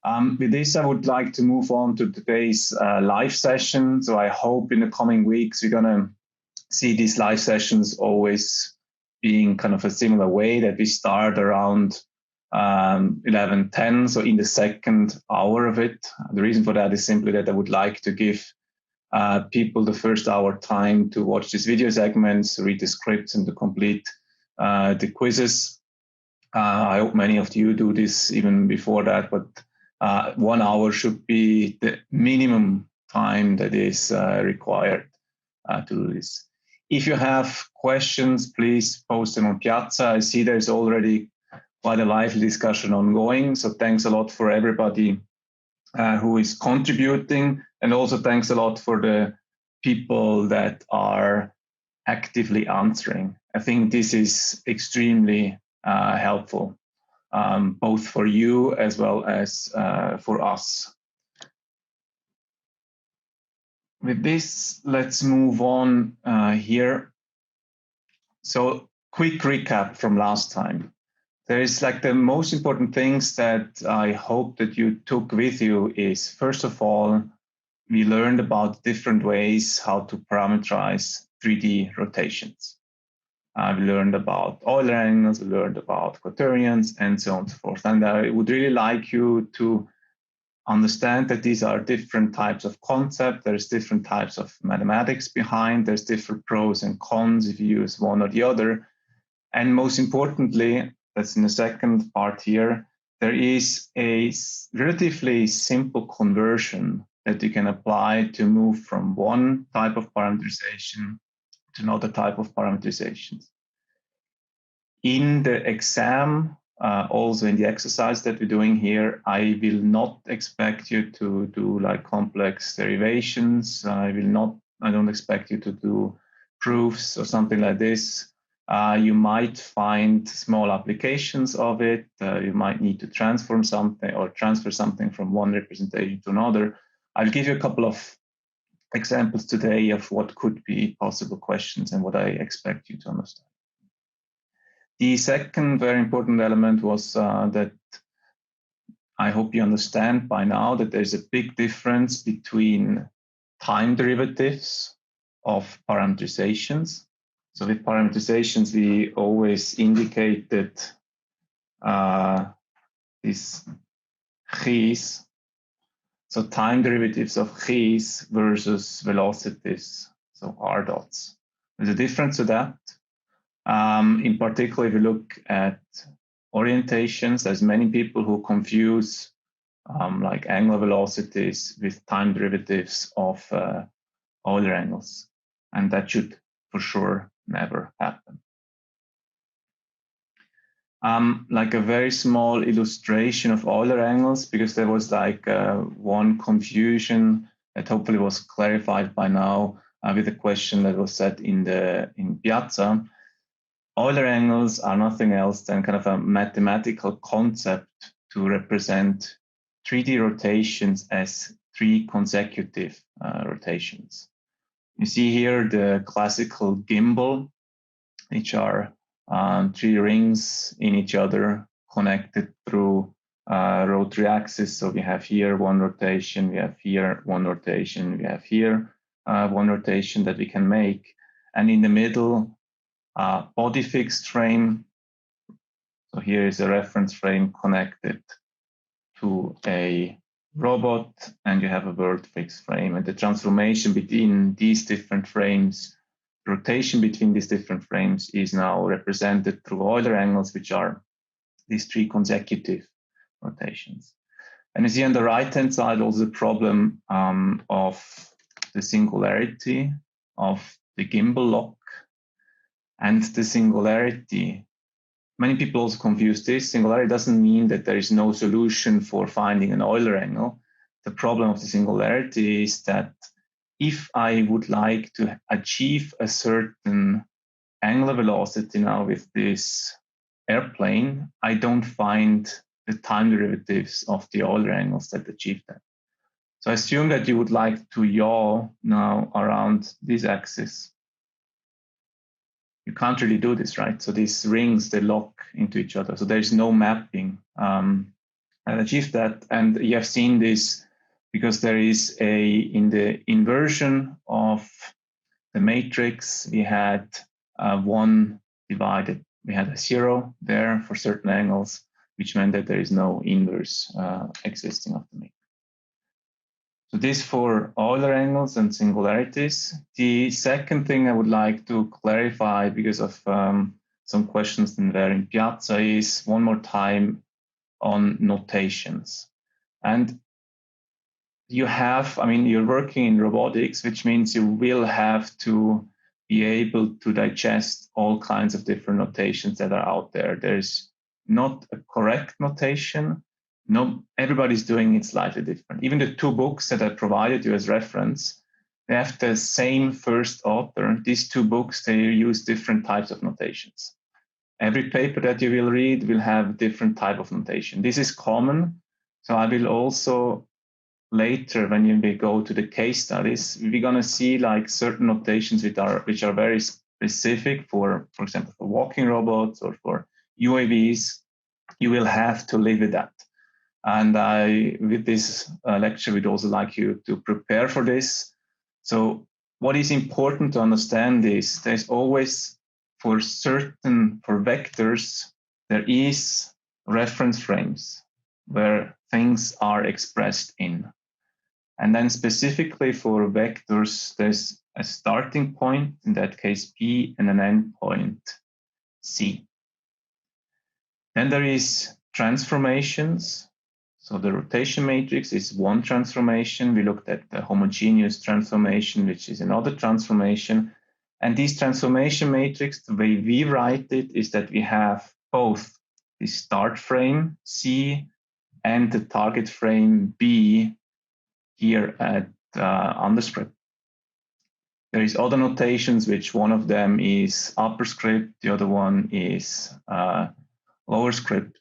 With this, I would like to move on to today's live session. So I hope in the coming weeks, we're going to see these live sessions always being kind of a similar way, that we start around 11:10, so in the second hour of it. The reason for that is simply that I would like to give people the first hour time to watch these video segments, read the scripts, and to complete the quizzes. I hope many of you do this even before that, but 1 hour should be the minimum time that is required to do this. If you have questions, please post them on Piazza. I see there's already quite a lively discussion ongoing, so thanks a lot for everybody who is contributing, and also thanks a lot for the people that are actively answering. I think this is extremely helpful, both for you as well as for us. With this, let's move on here. So, quick recap from last time. There is like the most important things that I hope that you took with you is, first of all, we learned about different ways how to parameterize 3D rotations. We learned about Euler angles, we learned about quaternions, and so on and so forth. And I would really like you to understand that these are different types of concept. There's different types of mathematics behind. There's different pros and cons if you use one or the other. And most importantly, that's in the second part here, there is a relatively simple conversion that you can apply to move from one type of parameterization to another type of parameterizations. In the exam, also in the exercise that we're doing here, I will not expect you to do like complex derivations. I don't expect you to do proofs or something like this. You might find small applications of it. You might need to transform something or transfer something from one representation to another. I'll give you a couple of examples today of what could be possible questions and what I expect you to understand. The second very important element was that I hope you understand by now that there's a big difference between time derivatives of parameterizations. So with parameterizations, we always indicate that these chi's, so time derivatives of chi's versus velocities, so r dots. There's a difference to that. In particular, if you look at orientations, there's many people who confuse like angular velocities with time derivatives of Euler angles, and that should for sure never happen. Like a very small illustration of Euler angles, because there was like one confusion that hopefully was clarified by now with a question that was set in Piazza. Euler angles are nothing else than kind of a mathematical concept to represent 3D rotations as 3 consecutive rotations. You see here the classical gimbal, which are 3 rings in each other connected through rotary axis. So we have here one rotation, we have here one rotation, we have here one rotation that we can make. And in the middle, body fixed frame. So here is a reference frame connected to a robot, and you have a world fixed frame. And the transformation between these different frames, rotation between these different frames, is now represented through Euler angles, which are these 3 consecutive rotations. And you see on the right-hand side also the problem of the singularity of the gimbal lock. And the singularity, many people also confuse this. Singularity doesn't mean that there is no solution for finding an Euler angle. The problem of the singularity is that if I would like to achieve a certain angular velocity now with this airplane, I don't find the time derivatives of the Euler angles that achieve that. So I assume that you would like to yaw now around this axis. You can't really do this, right? So these rings, they lock into each other. So there's no mapping. And achieved that. And you have seen this because there is in the inversion of the matrix, we had 1 divided, we had a 0 there for certain angles, which meant that there is no inverse existing of the matrix. So this for Euler angles and singularities. The second thing I would like to clarify, because of some questions that were in Piazza, is one more time on notations. And you have, I mean, you're working in robotics, which means you will have to be able to digest all kinds of different notations that are out there. There's not a correct notation. No, everybody's doing it slightly different. Even the 2 books that I provided you as reference, they have the same first author. These 2 books, they use different types of notations. Every paper that you will read will have different type of notation. This is common. So I will also later, when we go to the case studies, we're going to see like certain notations which are very specific for example, for walking robots or for UAVs. You will have to live with that. And I, with this lecture, would also like you to prepare for this. So what is important to understand is there's always, for vectors, there is reference frames where things are expressed in. And then specifically for vectors, there's a starting point, in that case P, and an end point C. Then there is transformations. So the rotation matrix is one transformation. We looked at the homogeneous transformation, which is another transformation. And this transformation matrix, the way we write it is that we have both the start frame C and the target frame B here at underscript. There is other notations, which one of them is upper script, the other one is lower script.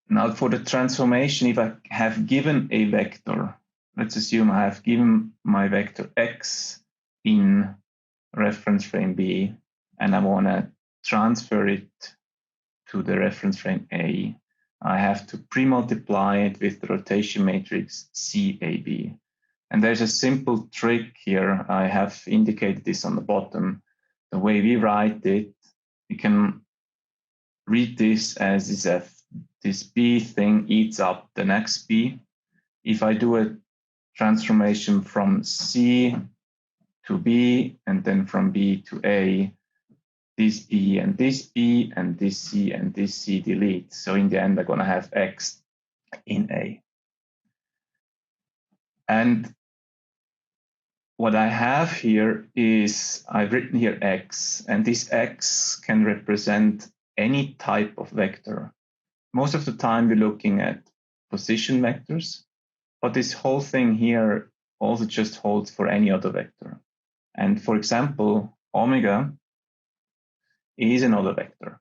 Now for the transformation, if I have given a vector, let's assume I have given my vector x in reference frame B, and I want to transfer it to the reference frame A, I have to pre-multiply it with the rotation matrix CAB. And there's a simple trick here. I have indicated this on the bottom. The way we write it, you can read this as this B thing eats up the next B. If I do a transformation from C to B and then from B to A, this B and this B and this C and this C delete. So in the end, I'm going to have X in A. And what I have here is I've written here X, and this X can represent any type of vector. Most of the time, we're looking at position vectors, but this whole thing here also just holds for any other vector. And for example, omega is another vector.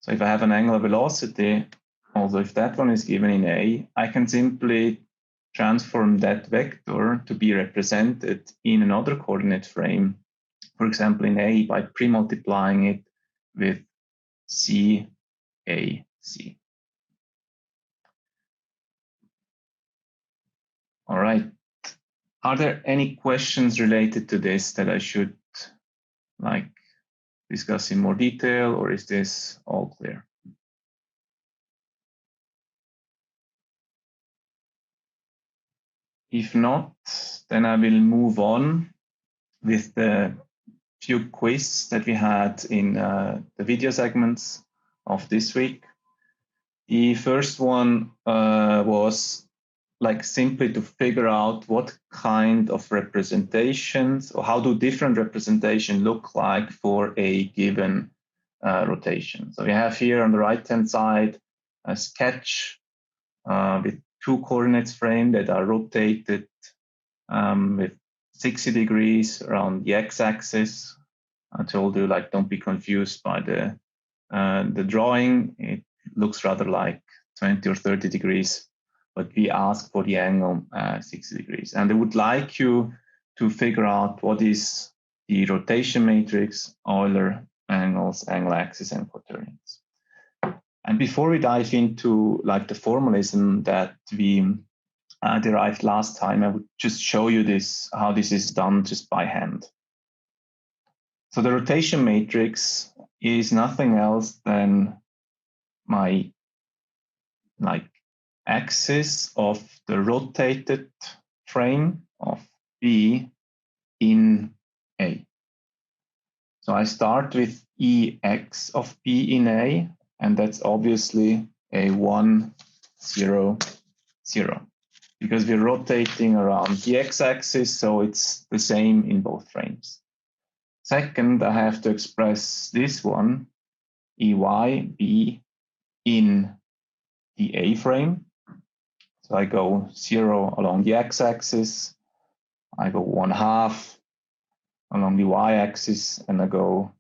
So if I have an angular velocity, although if that one is given in A, I can simply transform that vector to be represented in another coordinate frame, for example, in A, by pre-multiplying it with CAC. All right. Are there any questions related to this that I should discuss in more detail, or is this all clear? If not, then I will move on with the few quizzes that we had in the video segments of this week. The first one was simply to figure out what kind of representations, or how do different representations look like for a given rotation. So we have here on the right-hand side a sketch with two coordinates frame that are rotated with 60 degrees around the x-axis. I told you, don't be confused by the drawing. It looks rather like 20 or 30 degrees, but we ask for the angle 60 degrees. And I would like you to figure out what is the rotation matrix, Euler angles, angle axis, and quaternions. And before we dive into like the formalism that we derived last time, I would just show you this, how this is done just by hand. So the rotation matrix is nothing else than my like axis of the rotated frame of B in A. So I start with EX of B in A, and that's obviously a 1, 0, 0, because we're rotating around the x-axis, so it's the same in both frames. Second, I have to express this one, EY, B, in the A frame. So I go 0 along the x-axis, I go 1/2 along the y-axis, and I go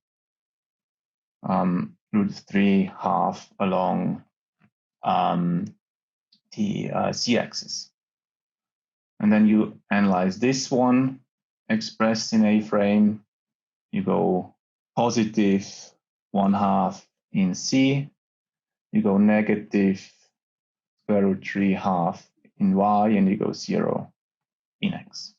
√3/2 along the z-axis. And then you analyze this one, expressed in A frame, you go positive 1/2 in C, you go negative √3/2 in Y, and you go 0 in X.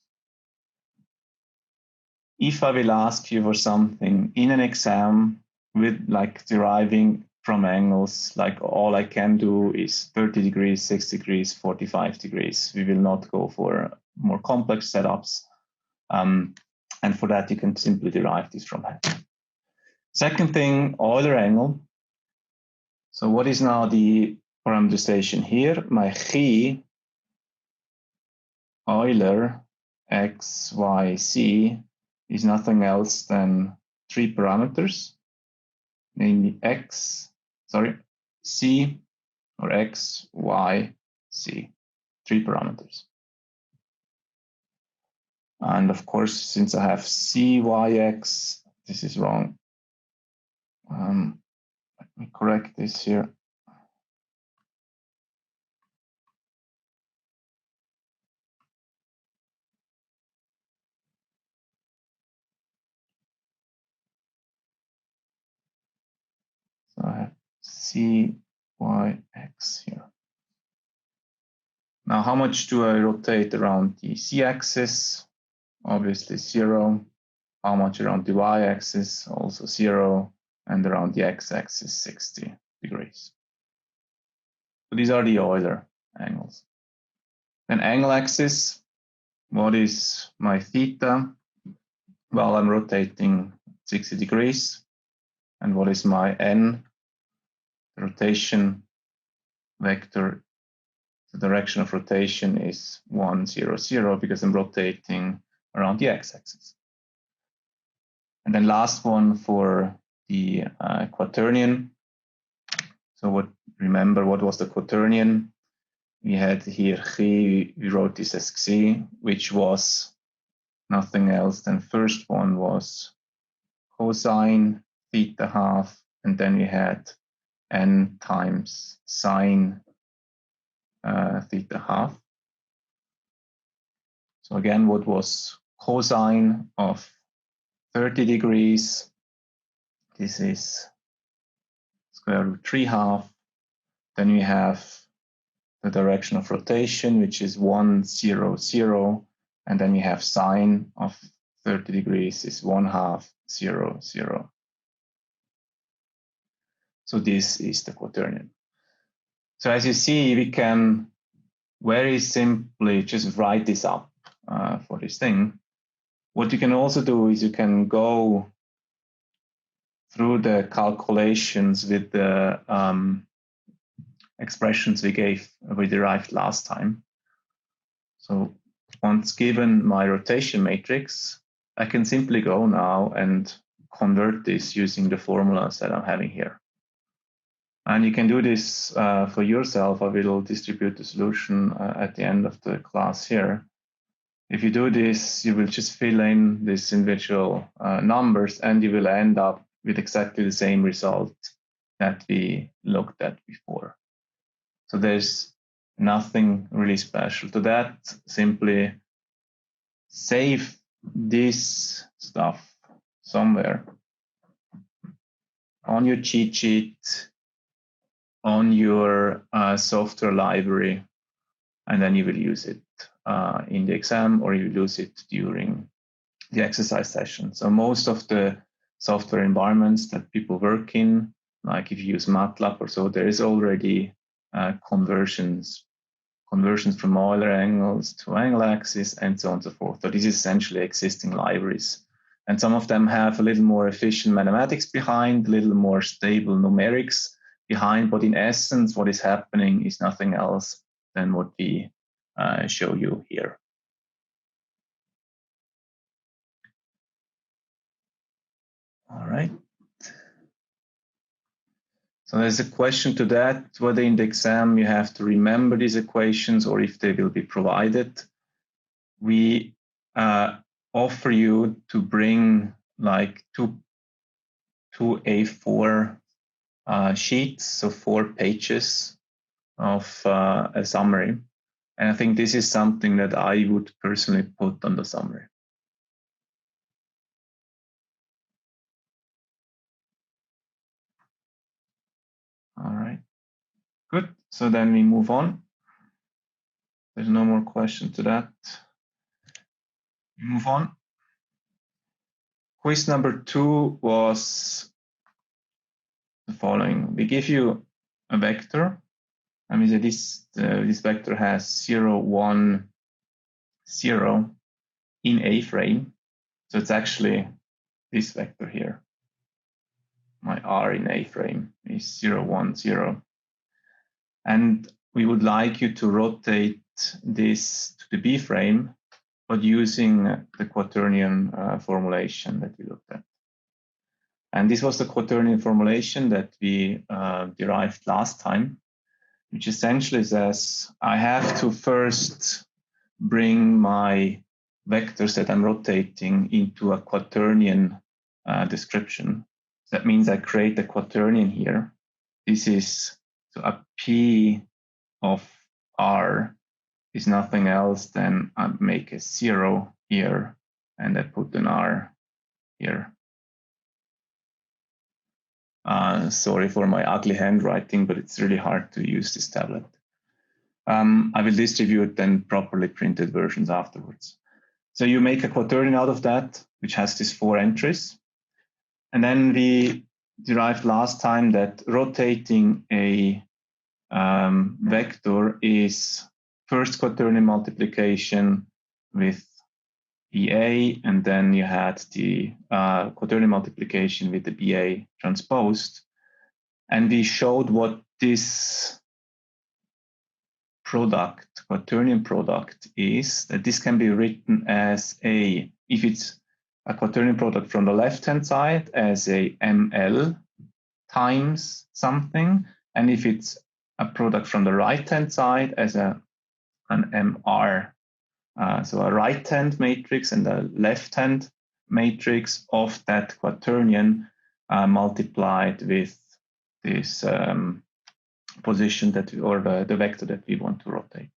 If I will ask you for something in an exam with like deriving from angles, like all I can do is 30 degrees, 6 degrees, 45 degrees. We will not go for more complex setups. And for that, you can simply derive this from hand. Second thing, Euler angle. So what is now the parameterization here? My chi Euler x, y, z is nothing else than 3 parameters, namely c or x, y, z, 3 parameters. And of course, since I have c, y, x, this is wrong. Let me correct this here. So I have c, y, x here. Now, how much do I rotate around the z-axis? Obviously 0. How much around the y-axis? Also 0. And around the x-axis, 60 degrees. So these are the Euler angles. Then angle axis, what is my theta? Well, I'm rotating 60 degrees. And what is my n? The rotation vector, the direction of rotation is 1, 0, 0, because I'm rotating around the x-axis. And then last one for the quaternion. So remember what was the quaternion? We had here chi, we wrote this as xi, which was nothing else than first one was cosine theta half, and then we had n times sine theta half. So again, what was cosine of 30 degrees? This is square root 3/2. Then we have the direction of rotation, which is 1, 0, 0. And then we have sine of 30 degrees is 1/2, 0, 0. So this is the quaternion. So as you see, we can very simply just write this up for this thing. What you can also do is you can go through the calculations with the expressions we derived last time. So once given my rotation matrix, I can simply go now and convert this using the formulas that I'm having here. And you can do this for yourself. I will distribute the solution at the end of the class here. If you do this, you will just fill in these individual numbers, and you will end up with exactly the same result that we looked at before. So there's nothing really special to that. Simply save this stuff somewhere on your cheat sheet, on your software library, and then you will use it in the exam, or you use it during the exercise session. So most of the software environments that people work in, like if you use MATLAB or so, there is already conversions from Euler angles to angle axis and so on and so forth. So this is essentially existing libraries. And some of them have a little more efficient mathematics behind, a little more stable numerics behind, but in essence, what is happening is nothing else than what we show you here. All right. So there's a question to that, whether in the exam you have to remember these equations or if they will be provided. We offer you to bring like two A4 sheets, so 4 pages of a summary. And I think this is something that I would personally put on the summary. All right, good. So then we move on. There's no more question to that. We move on. Quiz number 2 was the following. We give you a vector. I mean, this vector has 0, 1, 0 in A frame. So it's actually this vector here. My R in A frame is 0, 1, 0. And we would like you to rotate this to the B frame, but using the quaternion formulation that we looked at. And this was the quaternion formulation that we derived last time, which essentially says I have to first bring my vectors that I'm rotating into a quaternion description. So that means I create a quaternion here. This is so a P of R is nothing else than I make a 0 here and I put an R here. Sorry for my ugly handwriting, but it's really hard to use this tablet. I will distribute then properly printed versions afterwards. So you make a quaternion out of that, which has these 4 entries. And then we derived last time that rotating a vector is first quaternion multiplication with BA, and then you had the quaternion multiplication with the BA transposed. And we showed what this product, quaternion product, is, that this can be written as a, if it's a quaternion product from the left-hand side, as a ML times something, and if it's a product from the right-hand side, as an MR. So a right-hand matrix and a left-hand matrix of that quaternion multiplied with this position that, or the vector that we want to rotate.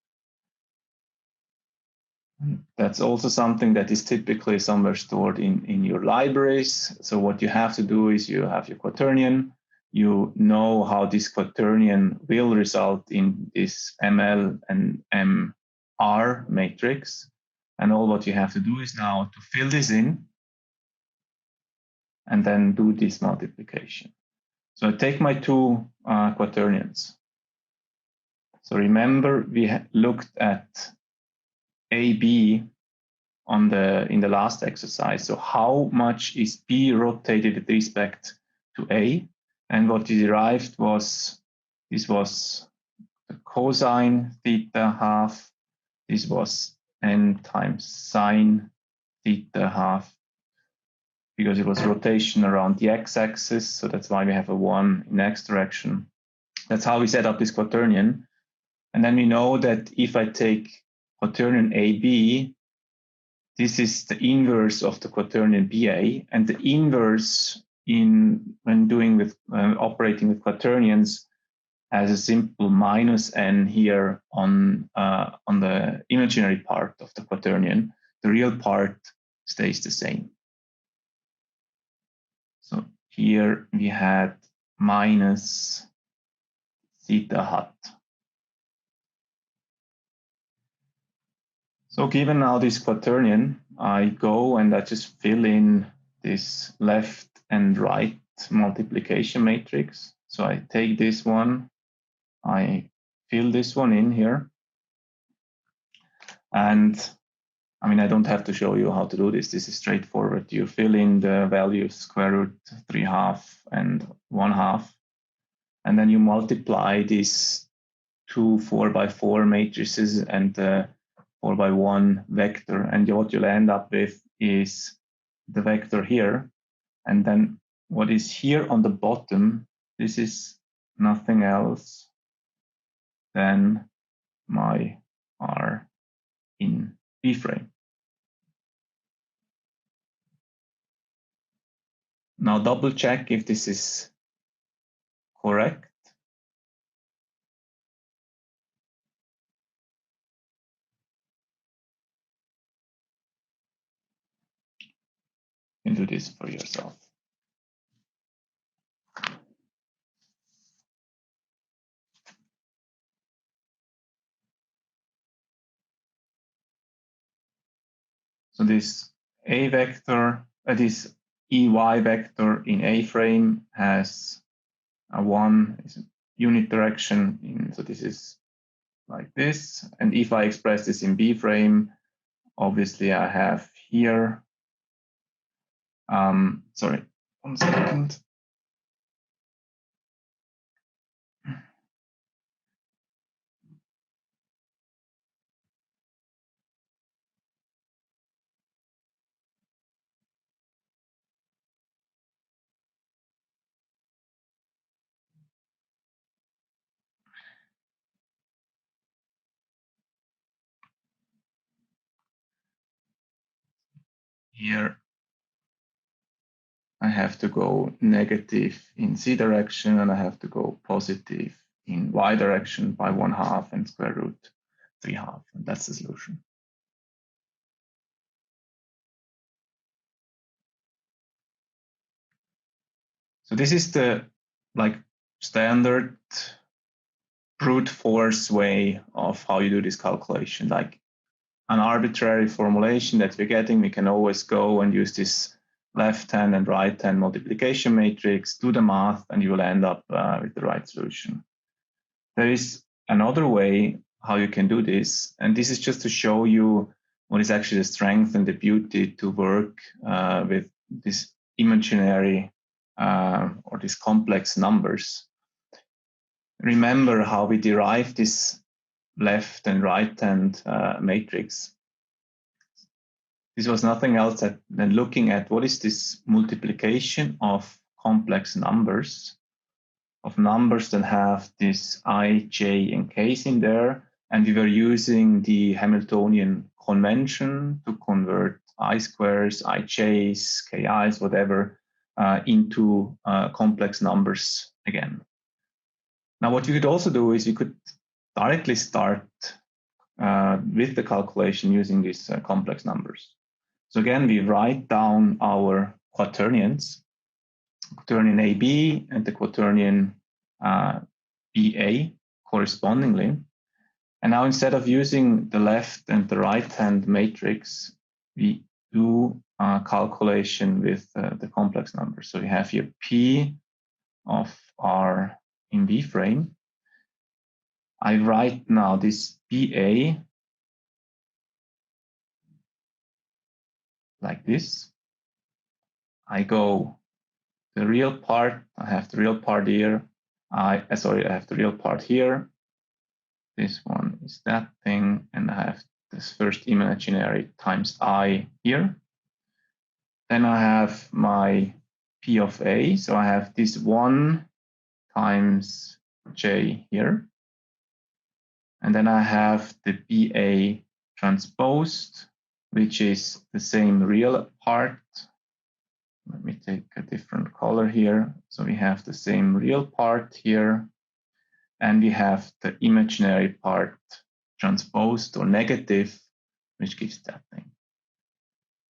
That's also something that is typically somewhere stored in your libraries. So what you have to do is you have your quaternion, you know how this quaternion will result in this ML and MR matrix. And all what you have to do is now to fill this in and then do this multiplication. So I take my 2 quaternions. So remember, we looked at AB in the last exercise. So how much is B rotated with respect to A? And what we derived was, this was the cosine theta half. This was n times sine theta half, because it was rotation around the x-axis. So that's why we have a 1 in x direction. That's how we set up this quaternion. And then we know that if I take quaternion AB, this is the inverse of the quaternion BA, and the inverse when doing with operating with quaternions has a simple minus n here on the imaginary part of the quaternion. The real part stays the same. So here we had minus theta hat. So given now this quaternion, I go and I just fill in this left and right multiplication matrix. So I take this one, I fill this one in here. And I mean, I don't have to show you how to do this. This is straightforward. You fill in the values square root 3/2 and 1/2. And then you multiply these two 4x4 matrices and the 4x1 vector. And what you'll end up with is the vector here. And then what is here on the bottom, this is nothing else than my R in B frame. Now double check if this is correct. You can do this for yourself. So this A vector, this EY vector in A frame has a 1 is unit direction in, so this is like this. And if I express this in B frame, obviously I have here, sorry, 1 second. Here I have to go negative in Z direction and I have to go positive in Y direction by 1/2 and square root 3/2, and that's the solution. So this is the standard brute force way of how you do this calculation. Like an arbitrary formulation that we're getting, we can always go and use this left-hand and right-hand multiplication matrix, do the math, and you will end up with the right solution. There is another way how you can do this, and this is just to show you what is actually the strength and the beauty to work with this imaginary or these complex numbers. Remember how we derive this left and right-hand matrix. This was nothing else than looking at what is this multiplication of complex numbers, of numbers that have this I, j, and k's in there. And we were using the Hamiltonian convention to convert I squares, ij's, ki's, whatever, into complex numbers again. Now, what you could also do is you could directly start with the calculation using these complex numbers. So again, we write down our quaternions, quaternion AB and the quaternion BA correspondingly. And now instead of using the left and the right-hand matrix, we do a calculation with the complex numbers. So we have here P of R in B frame. I write now this BA like this. I go the real part, I have the real part here. I have the real part here. This one is that thing, and I have this first imaginary times I here. Then I have my P of A, so I have this 1 times J here. And then I have the BA transposed, which is the same real part. Let me take a different color here. So we have the same real part here, and we have the imaginary part transposed or negative, which gives that thing.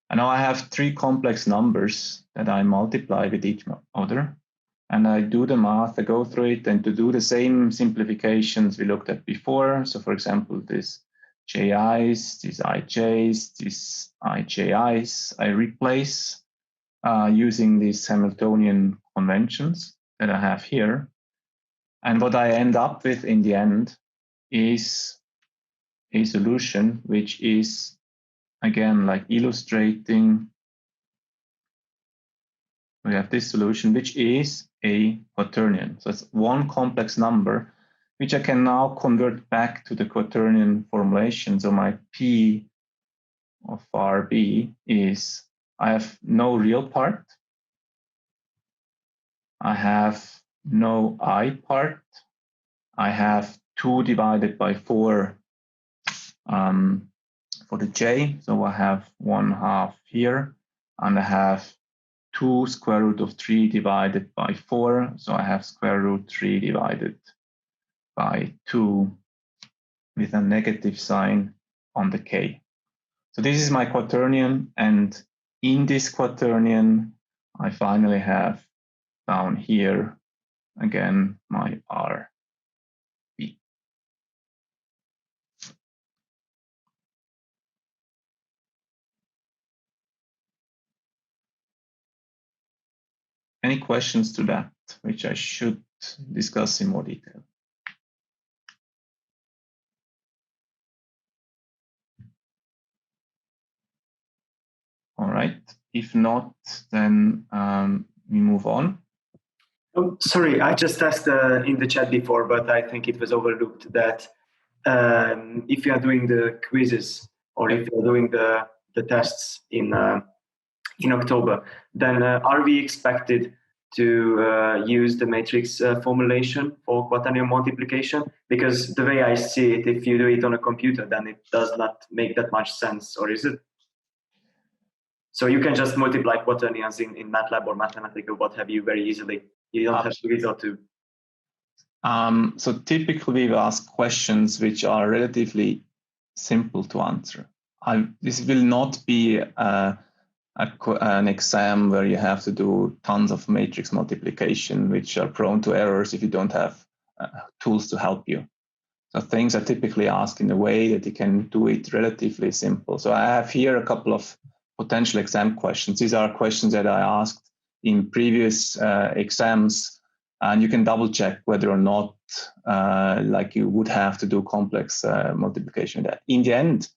And now I have three complex numbers that I multiply with each other. And I do the math, I go through it, and to do the same simplifications we looked at before. So for example, this JIs, these IJs, these IJIs, I replace using these Hamiltonian conventions that I have here. And what I end up with in the end is a solution which is, again, like illustrating. We have this solution, which is a quaternion. So it's one complex number, which I can now convert back to the quaternion formulation. So my P of RB is, I have no real part. I have no I part. I have 2 divided by 4 for the J. So I have 1/2 here, and I have 2 square root of 3 divided by 4. So I have square root 3 divided by 2 with a negative sign on the K. So this is my quaternion. And in this quaternion, I finally have down here, again, my RB. Any questions to that, which I should discuss in more detail? All right. If not, then we move on. Oh, sorry, I just asked in the chat before, but I think it was overlooked that if you are doing the quizzes or if you're doing the tests in October, then are we expected to use the matrix formulation for quaternion multiplication? Because the way I see it, if you do it on a computer, then it does not make that much sense, or is it? So you can just multiply quaternions in MATLAB or Mathematica, what have you, very easily. You don't have to resort to. So typically we ask questions which are relatively simple to answer. This will not be an exam where you have to do tons of matrix multiplication, which are prone to errors if you don't have tools to help you. So things are typically asked in a way that you can do it relatively simple. So I have here a couple of potential exam questions. These are questions that I asked in previous exams, and you can double check whether or not like you would have to do complex multiplication with that. In the end,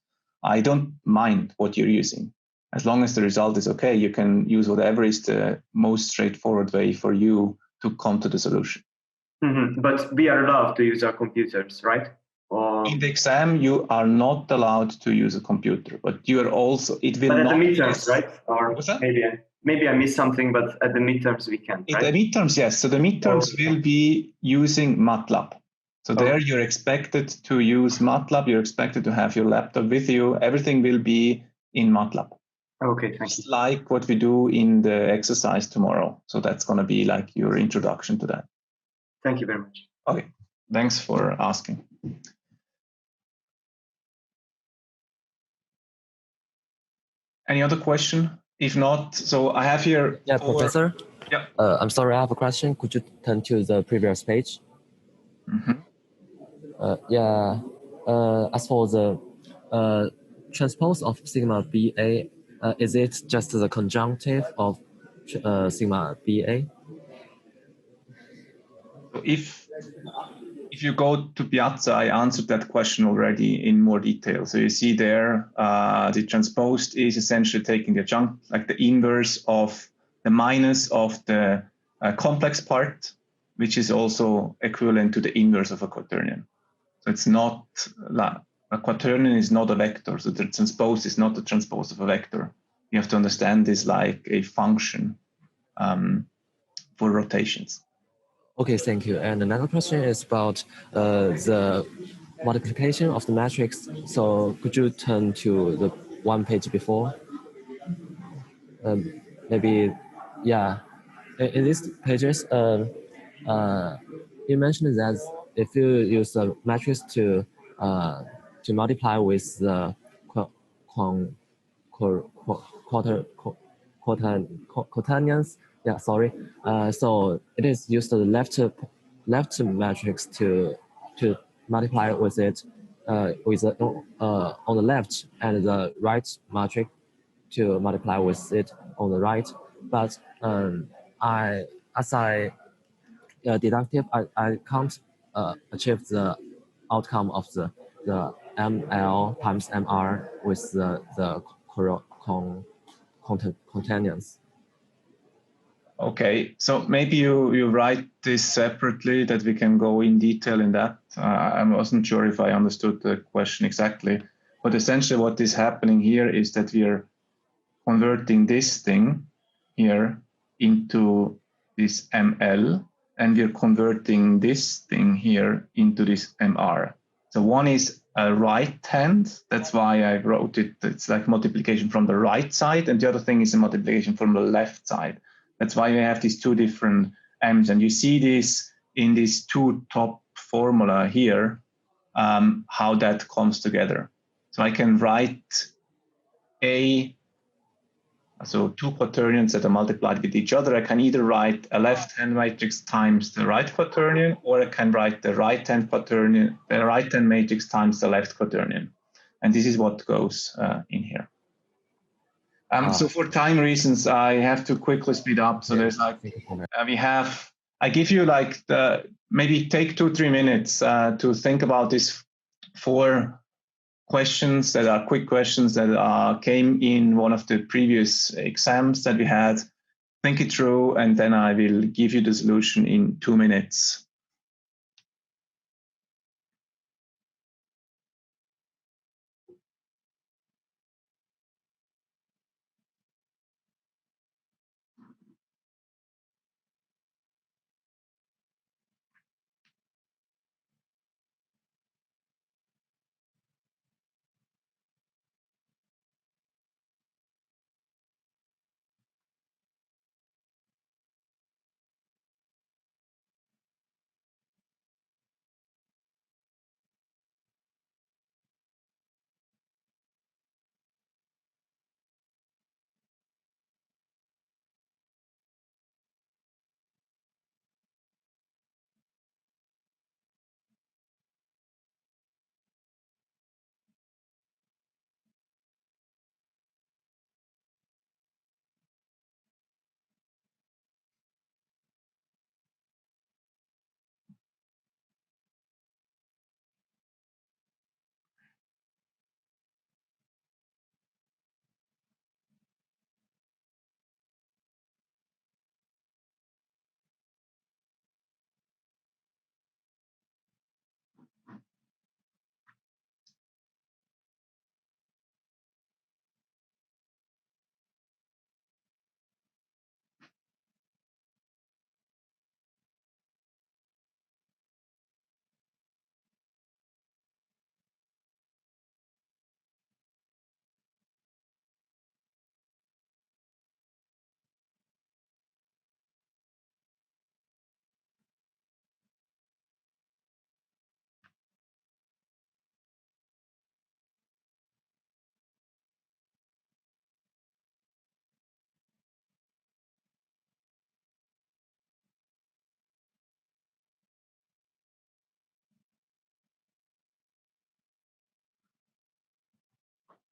I don't mind what you're using. As long as the result is okay, you can use whatever is the most straightforward way for you to come to the solution. Mm-hmm. But we are allowed to use our computers, right? Or... In the exam, you are not allowed to use a computer, but you are also, it will but at not... the midterms, right? Or what's that? Maybe I missed something, but at the midterms we can, right? At the midterms, yes. So the midterms will be using MATLAB. So there you're expected to use MATLAB. You're expected to have your laptop with you. Everything will be in MATLAB. Okay, thank you. Like what we do in the exercise tomorrow. So that's going to be like your introduction to that. Thank you very much. Okay, thanks for asking. Any other question? If not, so I have here... Yeah, Professor? Yeah. I'm sorry, I have a question. Could you turn to the previous page? Mm-hmm. As for the transpose of sigma BA, is it just the conjunctive of sigma BA? So if you go to Piazza, I answered that question already in more detail. So you see there, the transposed is essentially taking the adjunct, like the inverse of the minus of the complex part, which is also equivalent to the inverse of a quaternion. So it's not, a quaternion is not a vector. So the transpose is not the transpose of a vector. You have to understand this like a function for rotations. Okay, thank you. And another question is about the multiplication of the matrix. So could you turn to the one page before? Maybe, yeah. In these pages, you mentioned that if you use the matrix to multiply with the cotangents. Yeah, sorry. So it is used the left matrix to multiply with it with on the left, and the right matrix to multiply with it on the right. But as I deductive, I can't achieve the outcome of the ML times MR with the cotangents. Okay, so maybe you write this separately that we can go in detail in that. I wasn't sure if I understood the question exactly, but essentially what is happening here is that we are converting this thing here into this ML, and we're converting this thing here into this MR. So one is a right hand, that's why I wrote it, it's like multiplication from the right side, and the other thing is a multiplication from the left side. That's why we have these two different M's, and you see this in these two top formula here, how that comes together. So I can write so two quaternions that are multiplied with each other. I can either write a left-hand matrix times the right quaternion, or I can write the right-hand quaternion, the right-hand matrix times the left quaternion. And this is what goes in here. So for time reasons, I have to quickly speed up. So there's like, I give you like maybe take 2-3 minutes to think about these 4 questions that are quick questions that came in one of the previous exams that we had. Think it through, and then I will give you the solution in 2 minutes.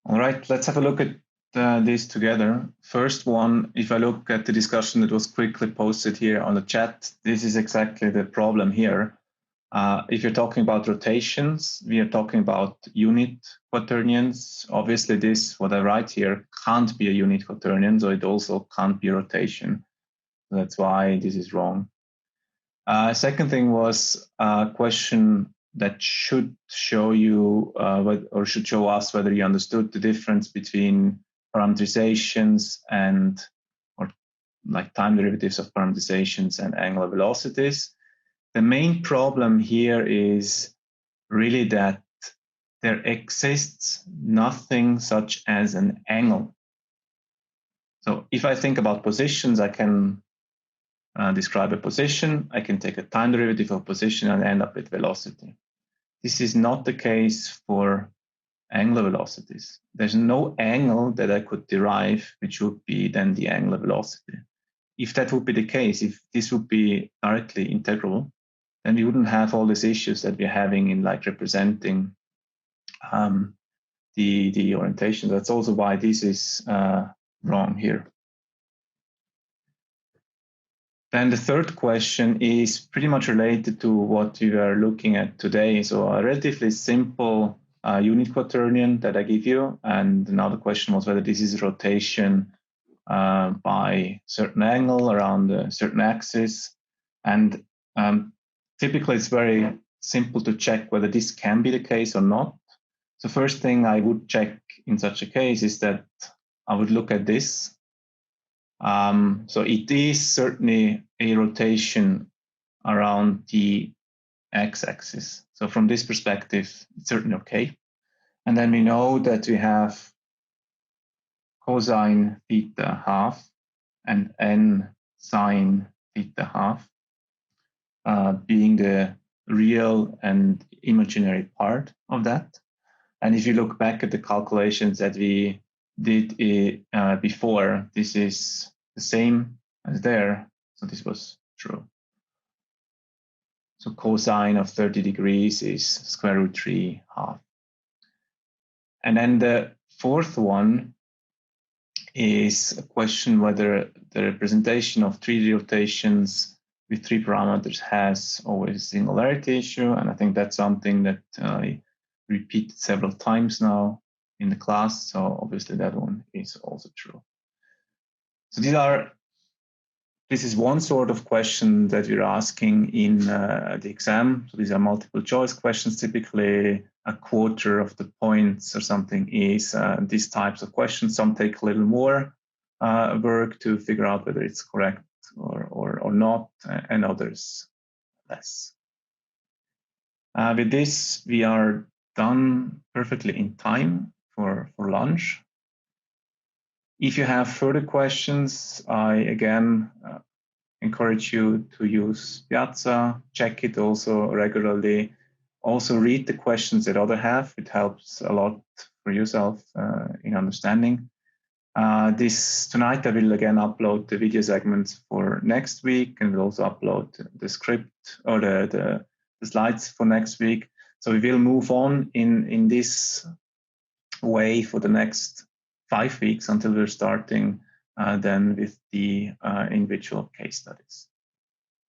All right, let's have a look at this together. First one, if I look at the discussion that was quickly posted here on the chat, this is exactly the problem here. If you're talking about rotations, we are talking about unit quaternions. Obviously, this, what I write here, can't be a unit quaternion, so it also can't be a rotation. That's why this is wrong. Second thing was a question that should show you or should show us whether you understood the difference between parameterizations or like time derivatives of parameterizations and angular velocities. The main problem here is really that there exists nothing such as an angle. So if I think about positions, I can describe a position. I can take a time derivative of position and end up with velocity. This is not the case for angular velocities. There's no angle that I could derive which would be then the angular velocity. If that would be the case, if this would be directly integrable, then we wouldn't have all these issues that we're having in like representing the orientation. That's also why this is wrong here. Then the third question is pretty much related to what we were looking at today. So a relatively simple unit quaternion that I give you. And another question was whether this is rotation by certain angle around a certain axis. And typically it's very simple to check whether this can be the case or not. So first thing I would check in such a case is that I would look at this. So it is certainly a rotation around the x-axis. So from this perspective, it's certainly okay. And then we know that we have cosine theta half and n sine theta half being the real and imaginary part of that. And if you look back at the calculations that we did before, this is the same as there. So this was true. So cosine of 30 degrees is square root 3 half. And then the fourth one is a question whether the representation of 3D rotations with 3 parameters has always a singularity issue. And I think that's something that I repeated several times now in the class. So obviously that one is also true. So this is one sort of question that we're asking in the exam. So these are multiple choice questions. Typically a quarter of the points or something is these types of questions. Some take a little more work to figure out whether it's correct or not, and others less. With this, we are done perfectly in time for lunch. If you have further questions, I again encourage you to use Piazza, check it also regularly. Also read the questions that others have. It helps a lot for yourself in understanding. Tonight I will again upload the video segments for next week, and will also upload the script or the slides for next week. So we will move on in this way for the next 5 weeks until we're starting then with the individual case studies.